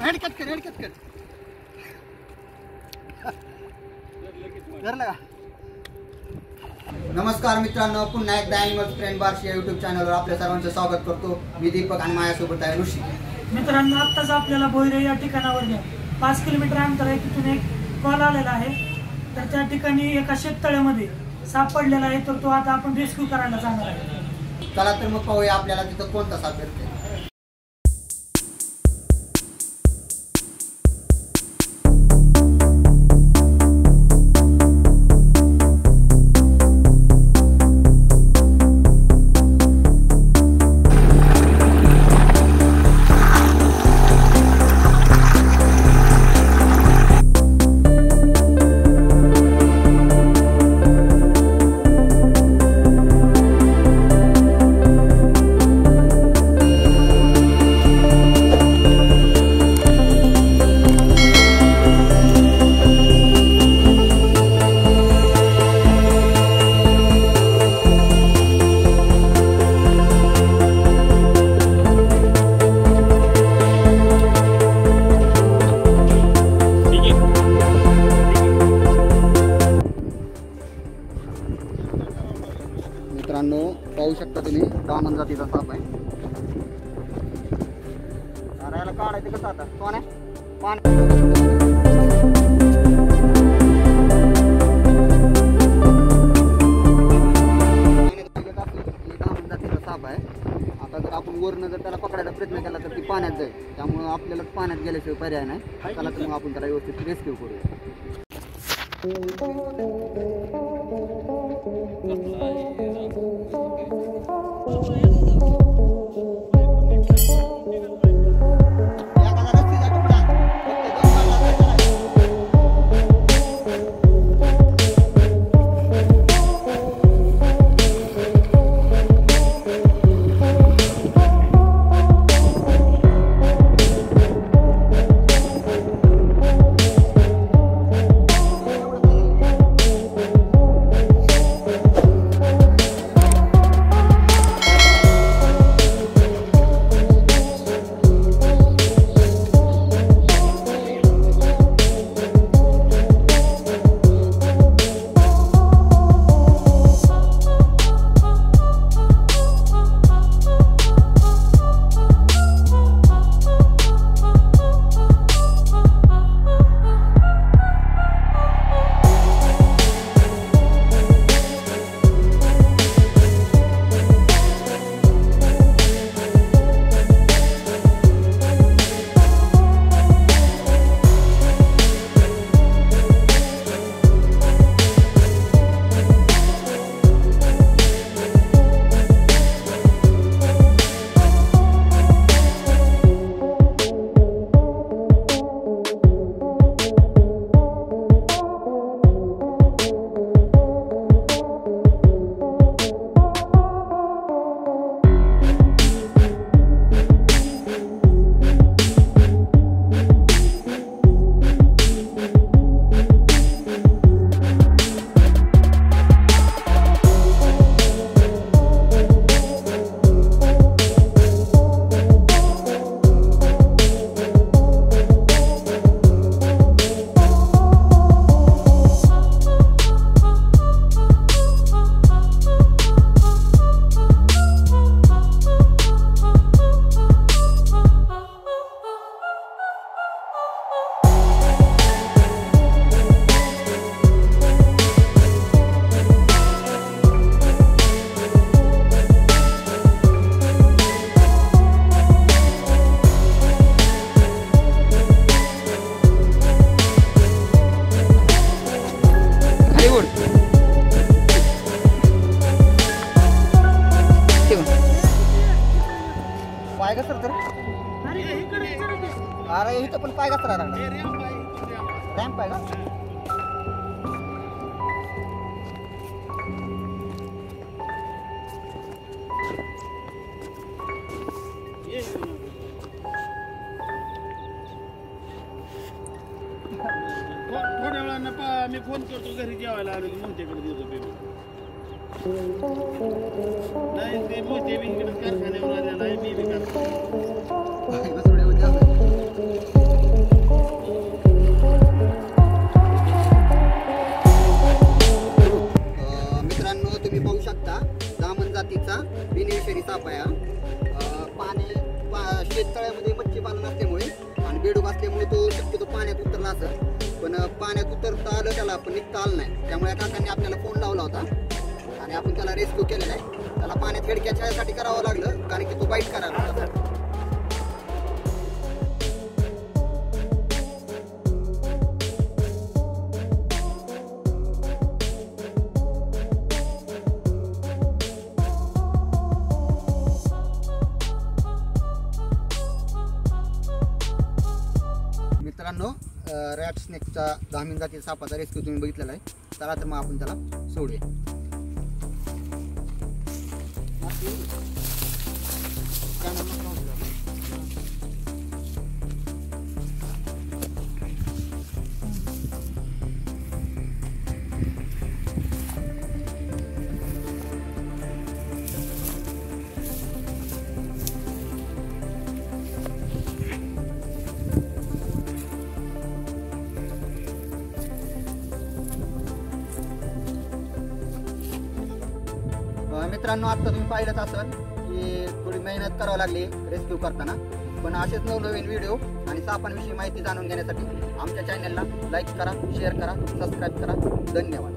हेडकट कर धरला का? नमस्कार मित्रांनो, पुन्हा एकदा ॲनिमल फ्रेंड बार्शी या यूट्यूब चॅनलवर आपल्या सर्वांचं स्वागत करतो. मी दीपक आणि माझ्यासोबत आहे ऋषी. मित्रांनो, आत्ताच आपल्याला भोयरे या ठिकाणावर 5 किलोमीटर अंतर आहे. तिथून एक कॉल आलेला आहे. तर त्या ठिकाणी एका शेततळ्यामध्ये साप पडलेला आहे. तर तो आता आपण रेस्क्यू करायला जाणार आहे. चला तर मग पाहूया आपल्याला तिथं कोणता साप भेटतोय. मित्रांनो, पाहू शकता तुम्ही दामन जातीचा साप आहे. याला काढायचं कसं आता? कोण आहे? दामन जातीचा साप आहे. आता जर आपण वरनं जर त्याला पकडायचा प्रयत्न केला तर ती पाण्यात जाईल. त्यामुळे आपल्याला पाण्यात गेल्याशिवाय पर्याय नाही. चला तर मग आपण त्याला व्यवस्थित रेस्क्यू करूया. पाय घसर तर अरे इथं पण पाय घसरा रॅम्प आहे का? थोड्या वेळानं मी फोन करतो घरी जेवायला आलो की मोठ्याकडे देतो पेमेंट. नाही ते मोठे कारखान्यावर आलेला आहे मी शेततळ्यामध्ये मच्छी पालन असल्यामुळे आणि बेडूक असल्यामुळे तो शक्यतो पाण्यात उतरला असं, पण पाण्यात उतरता आलं त्याला, पण निघता आलं नाही. त्यामुळे काकांनी आपल्याला फोन लावला होता आणि आपण त्याला रेस्क्यू केलेला आहे. त्याला पाण्यात हेडक्याच्या साठी करावं लागलं कारण की तो बाईट करायला होता. मित्रांनो, रॅट स्नेकचा धामीन जातीच्या सापाचा रेस्क्यू तुम्ही बघितलेला आहे. चला तर मग आपण त्याला सोडूया. मित्रांनो, आता तुम्ही पाहिलंच असेल की थोडी मेहनत करावी लागली रेस्क्यू करताना, पण असेच नवनवीन व्हिडिओ आणि सापांविषयी माहिती जाणून घेण्यासाठी आमच्या चॅनलला लाईक करा, शेअर करा, सबस्क्राईब करा. धन्यवाद.